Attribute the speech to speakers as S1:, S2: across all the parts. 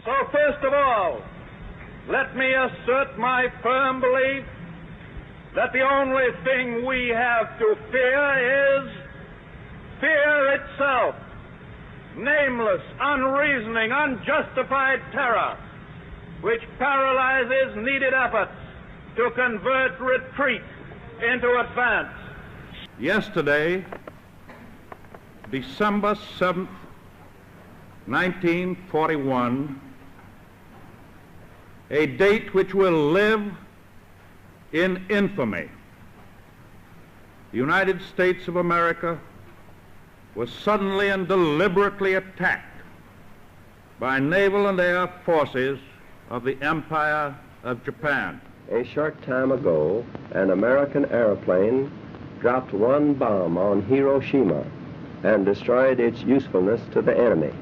S1: So first of all, let me assert my firm belief that the only thing we have to fear is fear itself. Nameless, unreasoning, unjustified terror, which paralyzes needed efforts to convert retreat into advance.
S2: Yesterday, December 7th, 1941, a date which will live in infamy, the United States of America was suddenly and deliberately attacked by naval and air forces of the Empire of Japan.
S3: A short time ago, an American airplane dropped one bomb on Hiroshima and destroyed its usefulness to the enemy.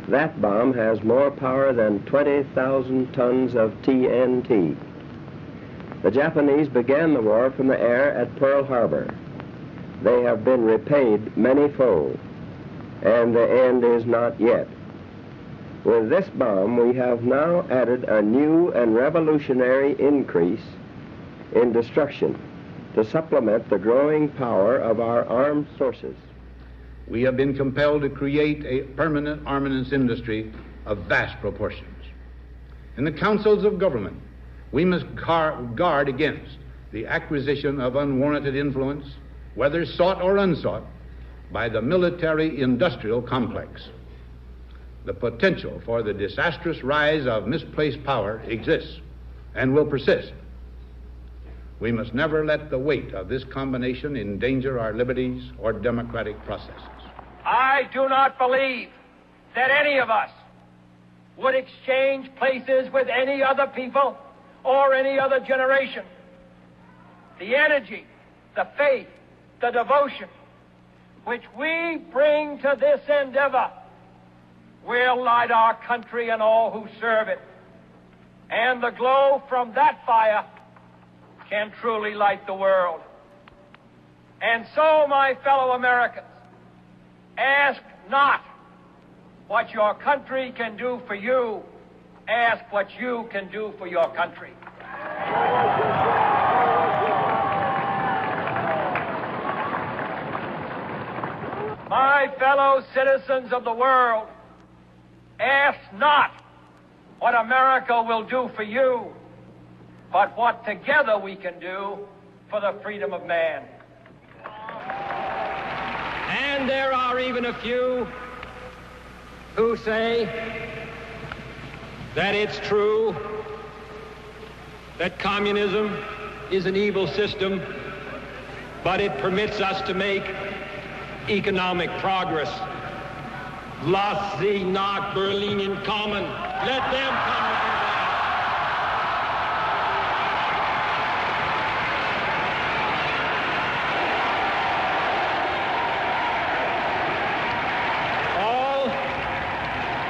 S3: That bomb has more power than 20,000 tons of TNT. The Japanese began the war from the air at Pearl Harbor. They have been repaid many-fold, and the end is not yet. With this bomb, we have now added a new and revolutionary increase in destruction to supplement the growing power of our armed forces.
S4: We have been compelled to create a permanent armaments industry of vast proportions. In the councils of government, we must guard against the acquisition of unwarranted influence, whether sought or unsought, by the military-industrial complex. The potential for the disastrous rise of misplaced power exists and will persist. We must never let the weight of this combination endanger our liberties or democratic processes.
S5: I do not believe that any of us would exchange places with any other people or any other generation. The energy, the faith, the devotion which we bring to this endeavor will light our country and all who serve it. And the glow from that fire can truly light the world. And so, my fellow Americans, ask not what your country can do for you, ask what you can do for your country. My fellow citizens of the world, ask not what America will do for you, but what together we can do for the freedom of man. And there are even a few who say that it's true that communism is an evil system, but it permits us to make economic progress. Lass sie nach Berlin kommen. Let them come to Berlin.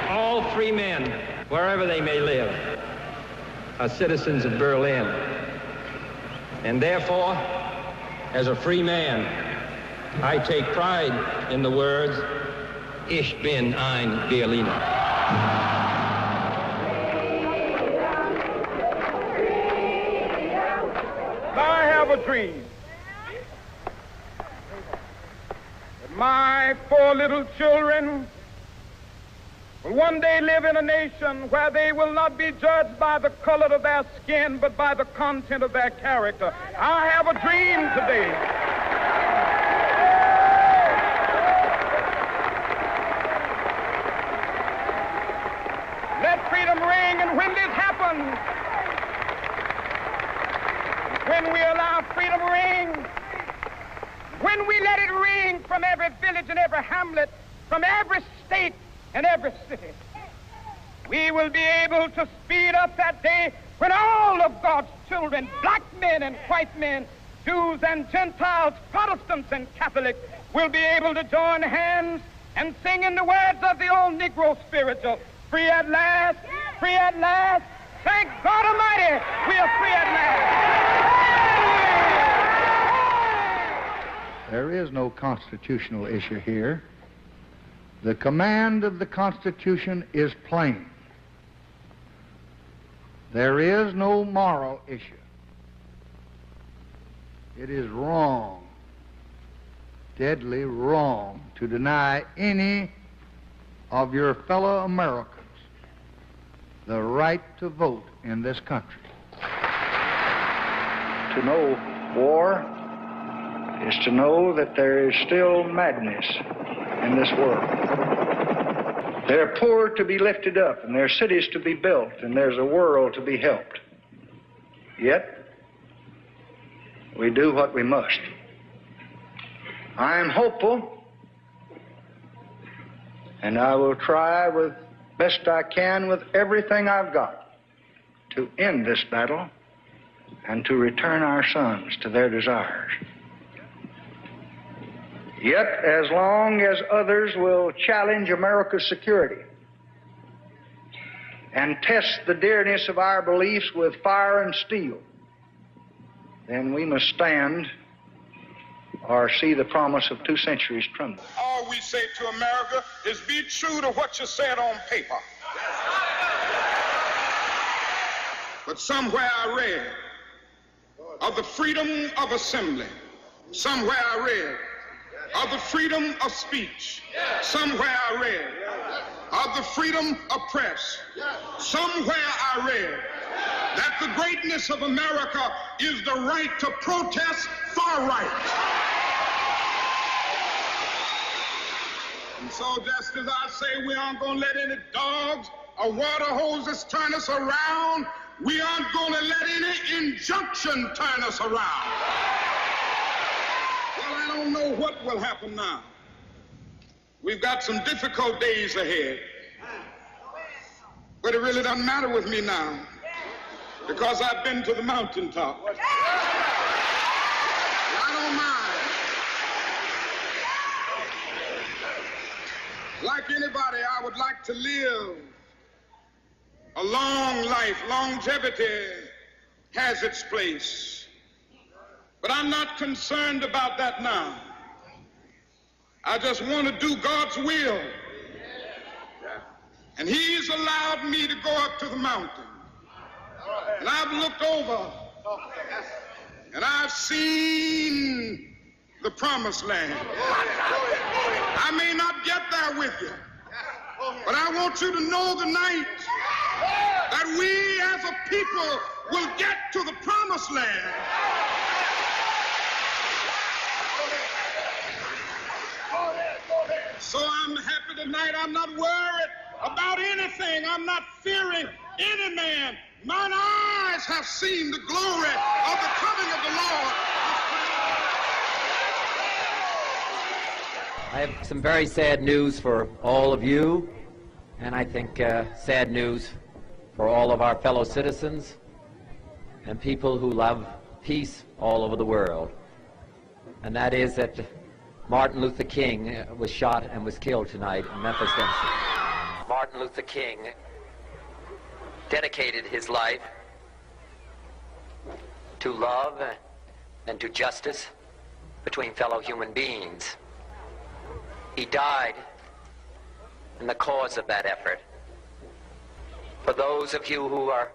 S5: All free men, wherever they may live, are citizens of Berlin. And therefore, as a free man, I take pride in the words, Ich bin ein Berliner.
S1: I have a dream that my 4 little children will one day live in a nation where they will not be judged by the color of their skin, but by the content of their character. I have a dream today. Let freedom ring, and when this happens, when we allow freedom to ring, when we let it ring from every village and every hamlet, from every state and every city, we will be able to speed up that day when all of God's children, black men and white men, Jews and Gentiles, Protestants and Catholics, will be able to join hands and sing in the words of the old Negro spiritual, free at last, free at last. Thank God Almighty, we are free at last.
S6: There is no constitutional issue here. The command of the Constitution is plain. There is no moral issue. It is wrong, deadly wrong, to deny any of your fellow Americans the right to vote in this country.
S7: To know war is to know that there is still madness in this world. There are poor to be lifted up, and there are cities to be built, and there's a world to be helped. Yet, we do what we must. I am hopeful, and I will try with best I can with everything I've got to end this battle and to return our sons to their desires. Yet, as long as others will challenge America's security and test the dearness of our beliefs with fire and steel, then we must stand or see the promise of 2 centuries crumble.
S1: All we say to America is be true to what you said on paper. But somewhere I read of the freedom of assembly. Somewhere I read of the freedom of speech. Somewhere I read of the freedom of press. Somewhere I read that the greatness of America is the right to protest far right. And so just as I say we aren't going to let any dogs or water hoses turn us around, we aren't going to let any injunction turn us around. Well, I don't know what will happen now. We've got some difficult days ahead. But it really doesnto matter with me now, because I've been to the mountaintop. I don't mind. Like anybody, I would like to live a long life. Longevity has its place. But I'm not concerned about that now. I just want to do God's will. And He's allowed me to go up to the mountain. And I've looked over and I've seen the promised land. I may not get there with you, but I want you to know tonight that we as a people will get to the promised land. So I'm happy tonight. I'm not worried about anything. I'm not fearing any man. Mine eyes have seen the glory of the coming of the Lord.
S8: I have some very sad news for all of you, and I think sad news for all of our fellow citizens and people who love peace all over the world. And that is that Martin Luther King was shot and was killed tonight in Memphis, Tennessee. Martin Luther King dedicated his life to love and to justice between fellow human beings. He died in the cause of that effort. For those of you who are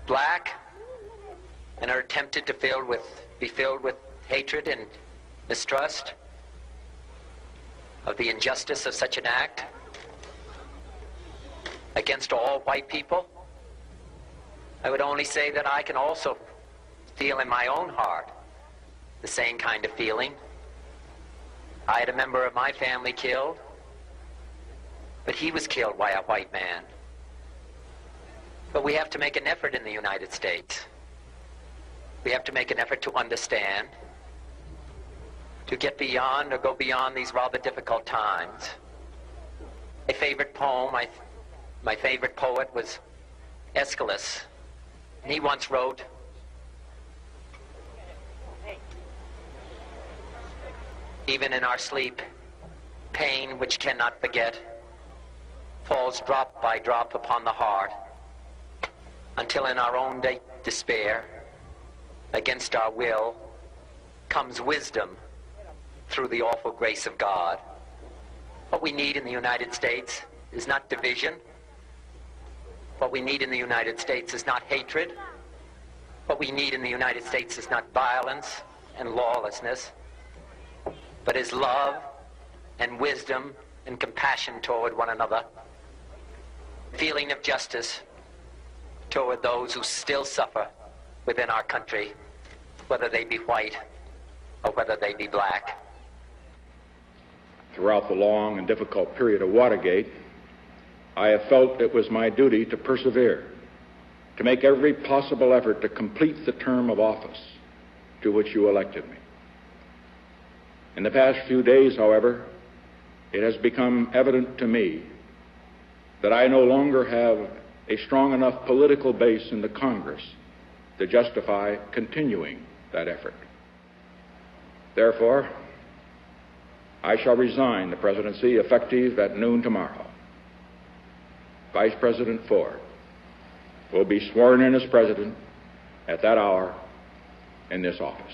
S8: black and are tempted to be filled with hatred and mistrust of the injustice of such an act against all white people, I would only say that I can also feel in my own heart the same kind of feeling. I had a member of my family killed, but he was killed by a white man. But we have to make an effort in the United States. We have to make an effort to understand, to get beyond or go beyond these rather difficult times. My favorite poem, my favorite poet was Aeschylus. And he once wrote, "Even in our sleep, pain which cannot forget falls drop by drop upon the heart, until in our own despair, against our will, comes wisdom through the awful grace of God." What we need in the United States is not division. What we need in the United States is not hatred. What we need in the United States is not violence and lawlessness, but is love and wisdom and compassion toward one another, feeling of justice toward those who still suffer within our country, whether they be white or whether they be black.
S2: Throughout the long and difficult period of Watergate, I have felt it was my duty to persevere, to make every possible effort to complete the term of office to which you elected me. In the past few days, however, it has become evident to me that I no longer have a strong enough political base in the Congress to justify continuing that effort. Therefore, I shall resign the presidency effective at noon tomorrow. Vice President Ford will be sworn in as president at that hour in this office.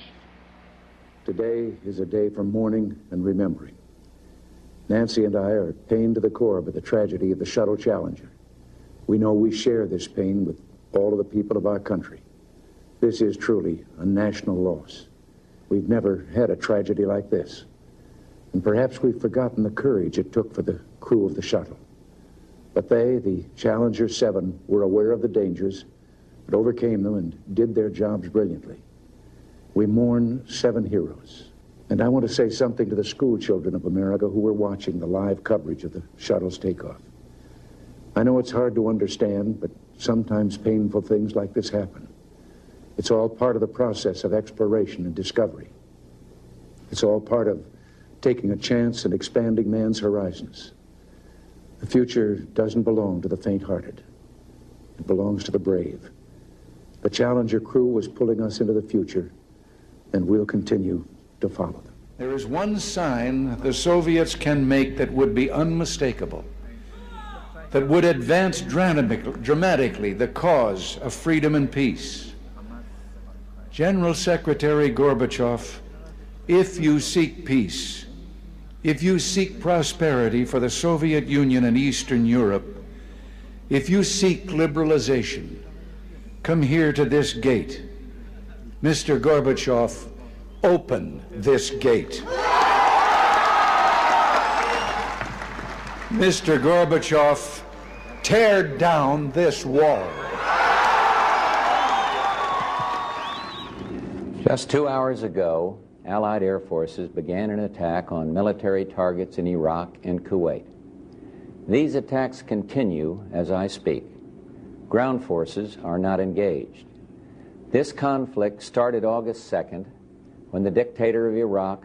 S9: Today is a day for mourning and remembering. Nancy and I are pained to the core by the tragedy of the Shuttle Challenger. We know we share this pain with all of the people of our country. This is truly a national loss. We've never had a tragedy like this. And perhaps we've forgotten the courage it took for the crew of the shuttle. But they, the Challenger 7, were aware of the dangers, but overcame them and did their jobs brilliantly. We mourn 7 heroes. And I want to say something to the school children of America who were watching the live coverage of the shuttle's takeoff. I know it's hard to understand, but sometimes painful things like this happen. It's all part of the process of exploration and discovery. It's all part of taking a chance and expanding man's horizons. The future doesn't belong to the faint-hearted. It belongs to the brave. The Challenger crew was pulling us into the future, and we'll continue to follow them.
S6: There is one sign the Soviets can make that would be unmistakable, that would advance dramatically the cause of freedom and peace. General Secretary Gorbachev, if you seek peace, if you seek prosperity for the Soviet Union and Eastern Europe, if you seek liberalization, come here to this gate. Mr. Gorbachev, open this gate. Mr. Gorbachev, tear down this wall.
S10: Just 2 hours ago, Allied air forces began an attack on military targets in Iraq and Kuwait. These attacks continue as I speak. Ground forces are not engaged. This conflict started August 2nd when the dictator of Iraq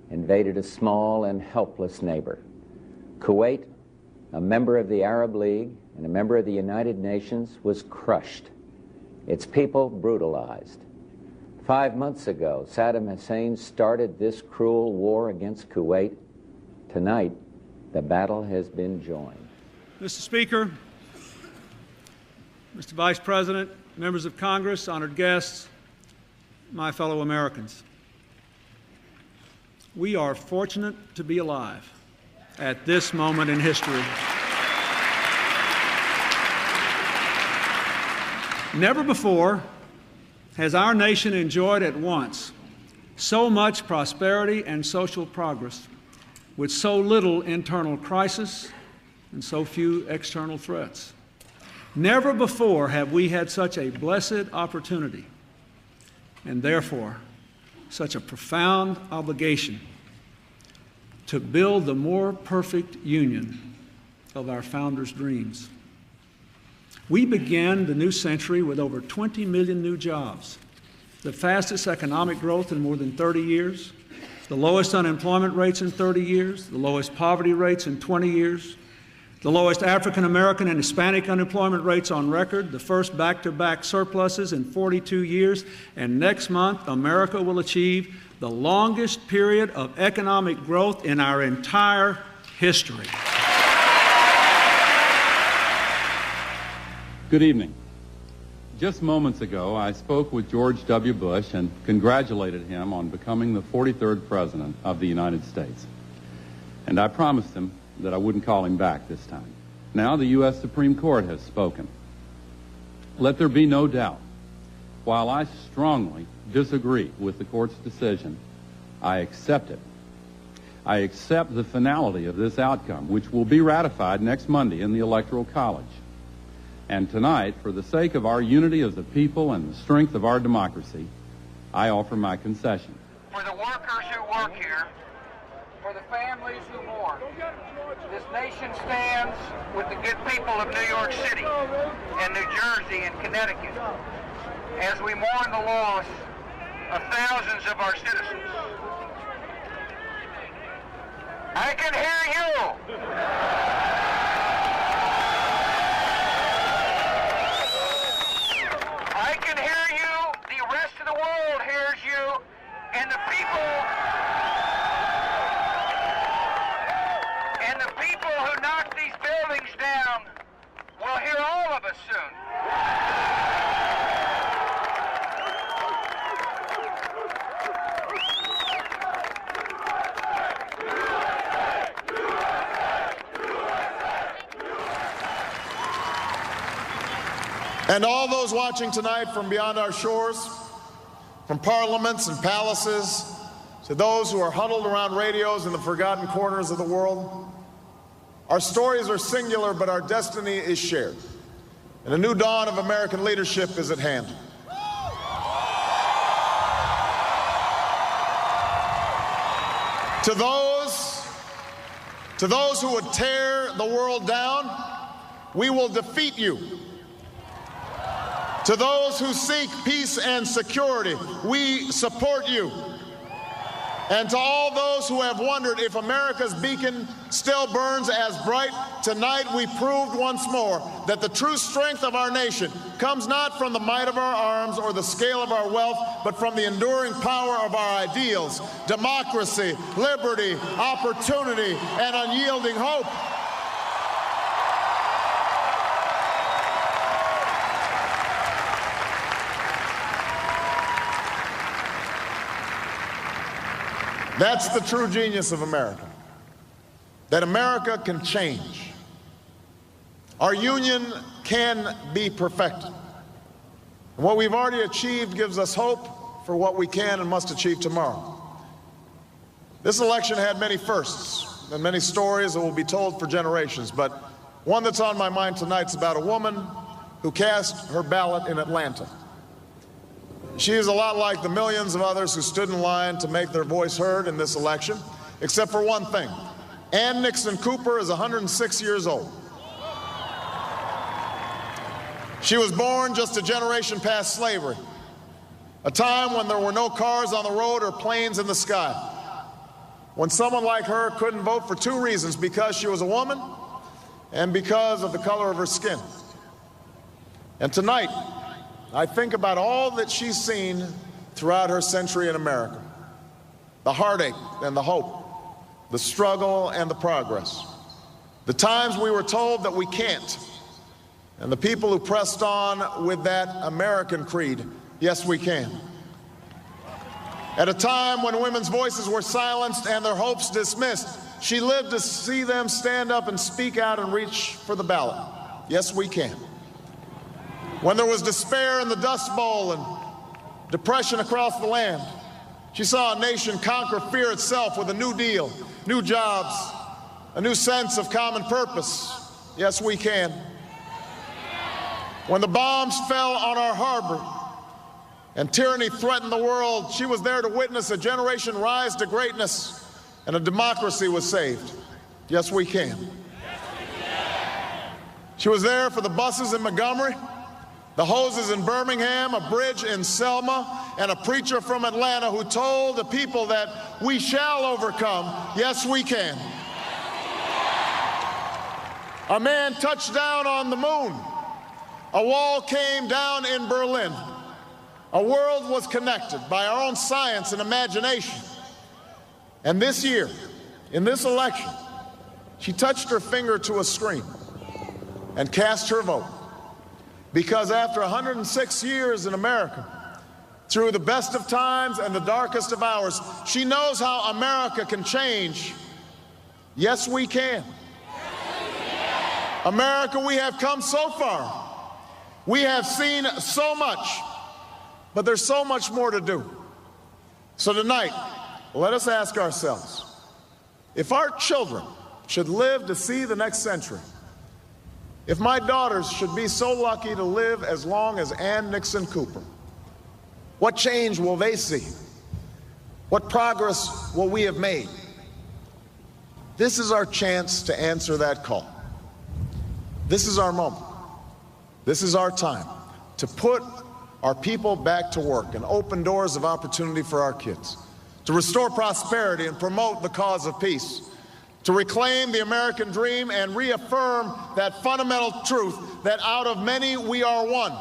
S10: invaded a small and helpless neighbor. Kuwait, a member of the Arab League and a member of the United Nations, was crushed, its people brutalized. 5 months ago, Saddam Hussein started this cruel war against Kuwait. Tonight, the battle has been joined.
S11: Mr. Speaker, Mr. Vice President, members of Congress, honored guests, my fellow Americans. We are fortunate to be alive at this moment in history. Never before has our nation enjoyed at once so much prosperity and social progress with so little internal crisis and so few external threats. Never before have we had such a blessed opportunity and therefore such a profound obligation to build the more perfect union of our founders' dreams. We began the new century with over 20 million new jobs, the fastest economic growth in more than 30 years, the lowest unemployment rates in 30 years, the lowest poverty rates in 20 years, the lowest African American and Hispanic unemployment rates on record, the first back-to-back surpluses in 42 years, and next month America will achieve the longest period of economic growth in our entire history.
S12: Good evening. Just moments ago, I spoke with George W. Bush and congratulated him on becoming the 43rd President of the United States. And I promised him that I wouldn't call him back this time. Now the U.S. Supreme Court has spoken, Let there be no doubt. While I strongly disagree with the court's decision, I accept it. I accept the finality of this outcome, which will be ratified next Monday in the Electoral College. And tonight, for the sake of our unity as a people and the strength of our democracy, I offer my concession.
S13: For the workers who work here, for the families who mourn, this nation stands with the good people of New York City and New Jersey and Connecticut as we mourn the loss of thousands of our citizens. I can hear you. I can hear you. The rest of the world hears you. And the people who knocked these buildings down will hear all of us soon.
S14: And all those watching tonight from beyond our shores, from parliaments and palaces, to those who are huddled around radios in the forgotten corners of the world, our stories are singular, but our destiny is shared. And a new dawn of American leadership is at hand. To those who would tear the world down, we will defeat you. To those who seek peace and security, we support you. And to all those who have wondered if America's beacon still burns as bright, tonight we proved once more that the true strength of our nation comes not from the might of our arms or the scale of our wealth, but from the enduring power of our ideals: democracy, liberty, opportunity, and unyielding hope. That's the true genius of America, that America can change. Our union can be perfected. And what we've already achieved gives us hope for what we can and must achieve tomorrow. This election had many firsts and many stories that will be told for generations, but one that's on my mind tonight is about a woman who cast her ballot in Atlanta. She is a lot like the millions of others who stood in line to make their voice heard in this election, except for one thing. Ann Nixon Cooper is 106 years old. She was born just a generation past slavery, a time when there were no cars on the road or planes in the sky, when someone like her couldn't vote for two reasons: because she was a woman and because of the color of her skin. And tonight, I think about all that she's seen throughout her century in America: the heartache and the hope, the struggle and the progress, the times we were told that we can't, and the people who pressed on with that American creed: yes, we can. At a time when women's voices were silenced and their hopes dismissed, she lived to see them stand up and speak out and reach for the ballot: yes, we can. When there was despair in the Dust Bowl and depression across the land, she saw a nation conquer fear itself with a New Deal, new jobs, a new sense of common purpose: yes, we can. When the bombs fell on our harbor and tyranny threatened the world, she was there to witness a generation rise to greatness and a democracy was saved: yes, we can. She was there for the buses in Montgomery, the hoses in Birmingham, a bridge in Selma, and a preacher from Atlanta who told the people that we shall overcome: yes, we can. A man touched down on the moon. A wall came down in Berlin. A world was connected by our own science and imagination. And this year, in this election, she touched her finger to a screen and cast her vote. Because after 106 years in America, through the best of times and the darkest of hours, she knows how America can change. Yes, we can. America, we have come so far. We have seen so much, but there's so much more to do. So tonight, let us ask ourselves, if our children should live to see the next century, if my daughters should be so lucky to live as long as Ann Nixon Cooper, what change will they see? What progress will we have made? This is our chance to answer that call. This is our moment. This is our time to put our people back to work and open doors of opportunity for our kids, to restore prosperity and promote the cause of peace, to reclaim the American dream and reaffirm that fundamental truth that out of many we are one,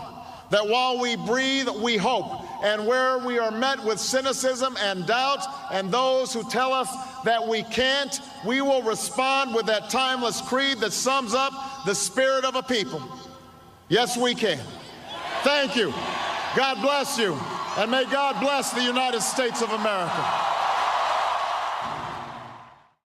S14: that while we breathe, we hope, and where we are met with cynicism and doubt and those who tell us that we can't, we will respond with that timeless creed that sums up the spirit of a people. Yes, we can. Thank you. God bless you, and may God bless the United States of America.